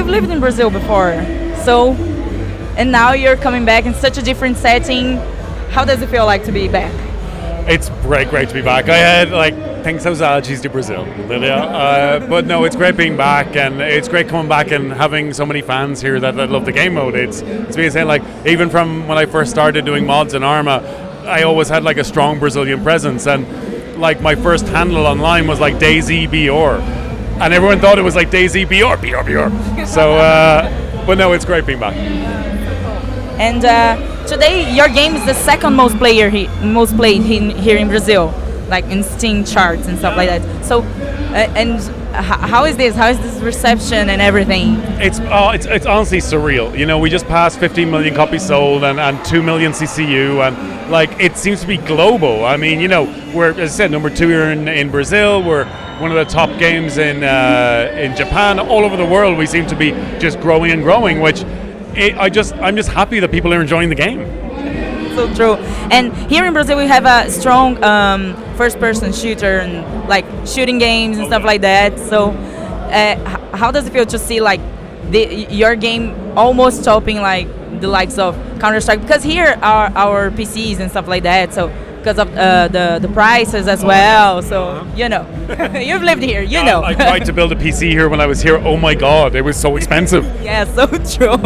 you've lived in Brazil before, so and now you're coming back in such a different setting. How does it feel like to be back? It's great to be back. I had tenho saudades de Brazil, but no, it's great being back, and it's great coming back and having so many fans here that love the game mode. It's being saying even from when I first started doing mods in Arma, I always had a strong Brazilian presence, and my first handle online was DayZ BR, and everyone thought it was DayZ BR. So, but no, it's great being back. And today, your game is the second most played here in Brazil, in Steam charts and stuff like that. So, how is this? How is this reception and everything? It's honestly surreal. We just passed 15 million copies sold and 2 million CCU, and it seems to be global. I mean, we're, as I said, number 2 here in Brazil. We're one of the top games in Japan. All over the world, we seem to be just growing and growing, which I'm just happy that people are enjoying the game. So true. And here in Brazil, we have a strong first-person shooter and shooting games and stuff like that. So, how does it feel to see your game almost topping the likes of Counter-Strike? Because here are our PCs and stuff like that. So, because of the prices as well. So, you've lived here. know. I tried to build a PC here when I was here. Oh my God, it was so expensive. Yeah, so true.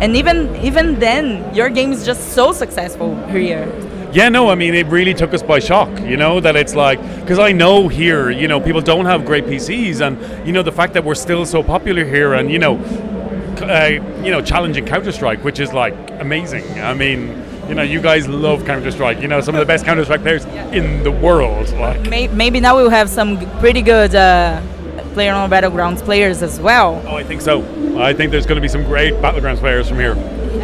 And even then, your game is just so successful here. Yeah, no, I mean, it really took us by shock, that it's because I know here, people don't have great PCs, and, the fact that we're still so popular here and, challenging Counter-Strike, which is, amazing. I mean, you guys love Counter-Strike, some of the best Counter-Strike players in the world. Maybe now we'll have some pretty good PlayerUnknown's Battlegrounds players as well. Oh, I think so. I think there's going to be some great Battlegrounds players from here.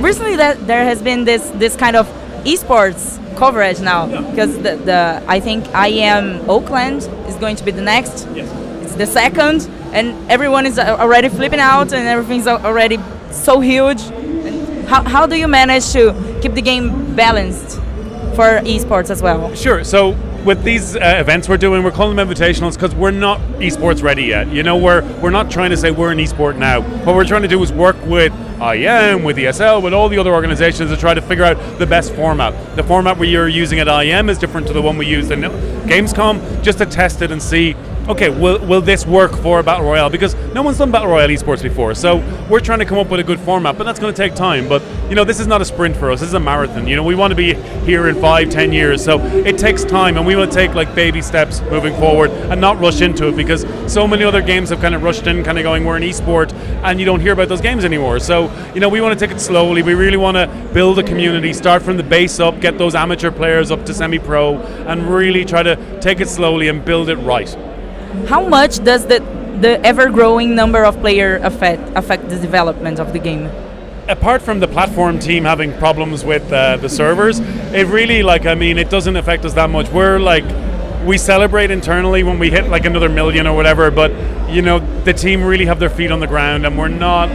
Recently, there has been this kind of esports coverage now, because I think IEM Oakland is going to be the next. Yes. It's the second, and everyone is already flipping out, and everything's already so huge. How do you manage to keep the game balanced for esports as well? Sure. So with these events we're doing, we're calling them invitationals because we're not esports ready yet. We're not trying to say we're an esport now. What we're trying to do is work with IEM, with ESL, with all the other organizations to try to figure out the best format. The format we are using at IEM is different to the one we used in Gamescom, just to test it and see, okay, will this work for Battle Royale? Because no one's done Battle Royale esports before, so we're trying to come up with a good format, but that's going to take time. But, this is not a sprint for us, this is a marathon. We want to be here in 5-10 years, so it takes time, and we want to take baby steps moving forward and not rush into it, because so many other games have kind of rushed in, kind of going, we're an esport, and you don't hear about those games anymore. So, we want to take it slowly. We really want to build a community, start from the base up, get those amateur players up to semi-pro, and really try to take it slowly and build it right. How much does the ever-growing number of players affect the development of the game? Apart from the platform team having problems with the servers, it really, it doesn't affect us that much. We celebrate internally when we hit another million or whatever, but the team really have their feet on the ground, and we're not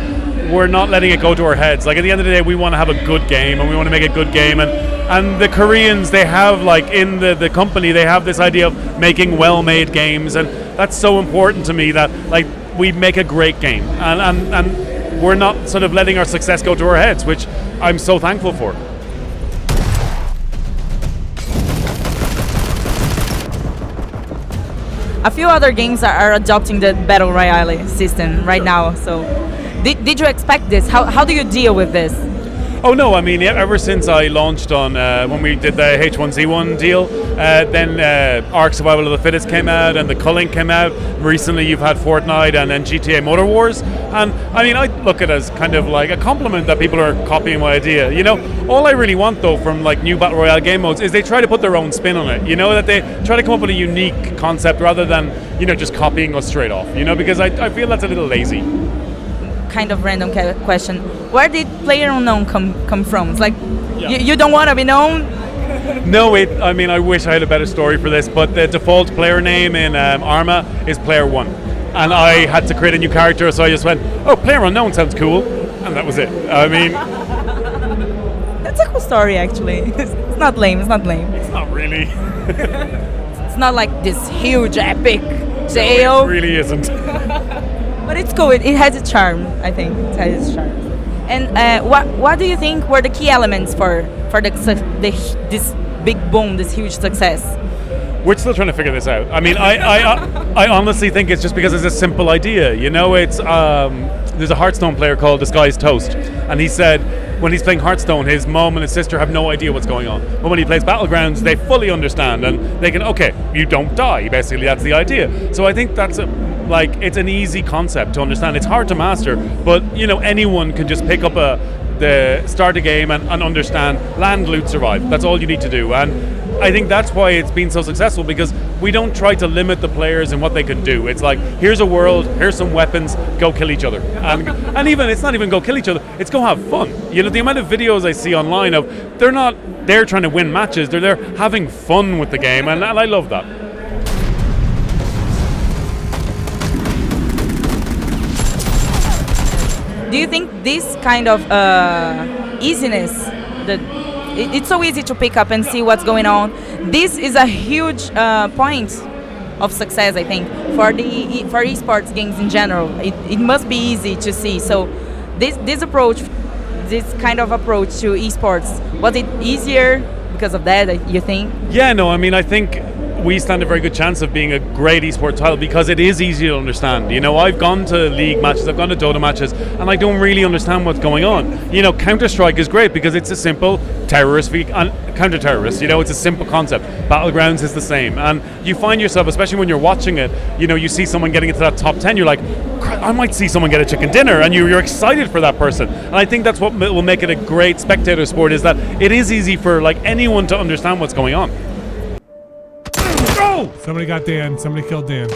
letting it go to our heads. At the end of the day, we want to have a good game, and we want to make a good game, and the Koreans, they have in the company, they have this idea of making well-made games, and that's so important to me that we make a great game, and we're not sort of letting our success go to our heads, which I'm so thankful for. A few other games are adopting the Battle Royale system right now, so did you expect this? How do you deal with this? Oh no, I mean, ever since I launched on, when we did the H1Z1 deal, then Ark Survival of the Fittest came out, and the Culling came out. Recently you've had Fortnite and then GTA Motor Wars. And I mean, I look at it as kind of a compliment that people are copying my idea. All I really want though from new Battle Royale game modes is they try to put their own spin on it. That they try to come up with a unique concept rather than, just copying us straight off. Because I feel that's a little lazy. Kind of random question. Where did PlayerUnknown come from? It's you don't want to be known? No, I wish I had a better story for this, but the default player name in Arma is Player One. And I had to create a new character, so I just went, oh, PlayerUnknown sounds cool. And that was it. I mean... That's a cool story, actually. It's not lame. It's not really. It's not like this huge epic It tale, really isn't. but it's cool. It has its charm. I think it has its charm. And what do you think were the key elements for this big boom, this huge success? We're still trying to figure this out. I mean, I honestly think it's just because it's a simple idea. You know, it's there's a Hearthstone player called Disguised Toast, and he said when he's playing Hearthstone, his mom and his sister have no idea what's going on. But when he plays Battlegrounds, they fully understand, and they can, okay, you don't die. Basically, that's the idea. So I think that's it's an easy concept to understand. It's hard to master, but you know, anyone can just pick up start a game and understand land, loot, survive. That's all you need to do. And I think that's why it's been so successful, because we don't try to limit the players in what they can do. It's like, here's a world, here's some weapons, go kill each other. And even, it's not even go kill each other, it's go have fun. You know, the amount of videos I see online of, they're not there trying to win matches, they're there having fun with the game, and I love that. Do you think this kind of easiness, that it's so easy to pick up and see what's going on, this is a huge point of success, I think, for esports games in general. It must be easy to see. So this approach, this kind of approach to esports, was it easier because of that, you think? Yeah, no, I mean, I think we stand a very good chance of being a great esports title because it is easy to understand. You know, I've gone to League matches, I've gone to Dota matches, and I don't really understand what's going on. You know, Counter-Strike is great because it's a simple terrorist and counter-terrorist. You know, it's a simple concept. Battlegrounds is the same. And you find yourself, especially when you're watching it, you know, you see someone getting into that top 10, you're like, I might see someone get a chicken dinner, and you're excited for that person. And I think that's what will make it a great spectator sport, is that it is easy for like anyone to understand what's going on. Somebody got Dan. Somebody killed Dan.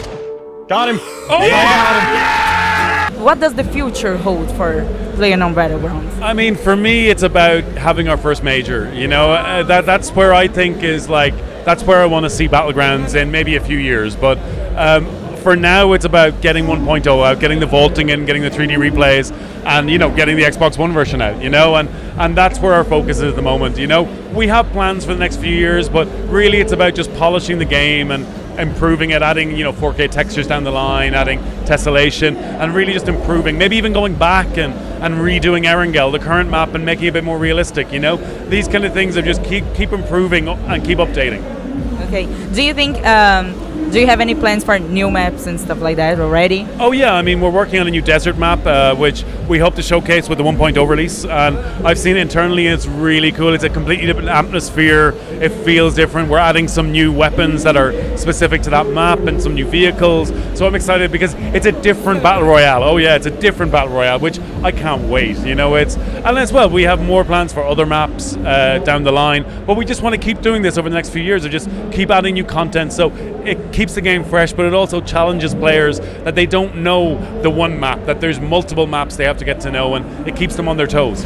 Got him. Oh, yeah! What does the future hold for PlayerUnknown Battlegrounds? I mean, for me, it's about having our first major. You know, that's where I think is like, that's where I want to see Battlegrounds in maybe a few years. But for now, it's about getting 1.0 out, getting the vaulting in, getting the 3D replays, and, you know, getting the Xbox One version out, you know, and that's where our focus is at the moment. You know, we have plans for the next few years, but really it's about just polishing the game and improving it, adding, you know, 4K textures down the line, adding tessellation, and really just improving, maybe even going back and redoing Erangel, the current map, and making it a bit more realistic, you know. These kind of things are just keep improving and keep updating. Okay. Do you think, do you have any plans for new maps and stuff like that already? Oh yeah, I mean, we're working on a new desert map, which we hope to showcase with the 1.0 release, and I've seen it internally, it's really cool. It's a completely different atmosphere, it feels different. We're adding some new weapons that are specific to that map and some new vehicles, so I'm excited because it's a different Battle Royale. Oh yeah, it's a different Battle Royale, which I can't wait, you know. And as well, we have more plans for other maps down the line, but we just want to keep doing this over the next few years, or just keep adding new content, so it keeps the game fresh, but it also challenges players that they don't know the one map, that there's multiple maps they have to get to know, and it keeps them on their toes.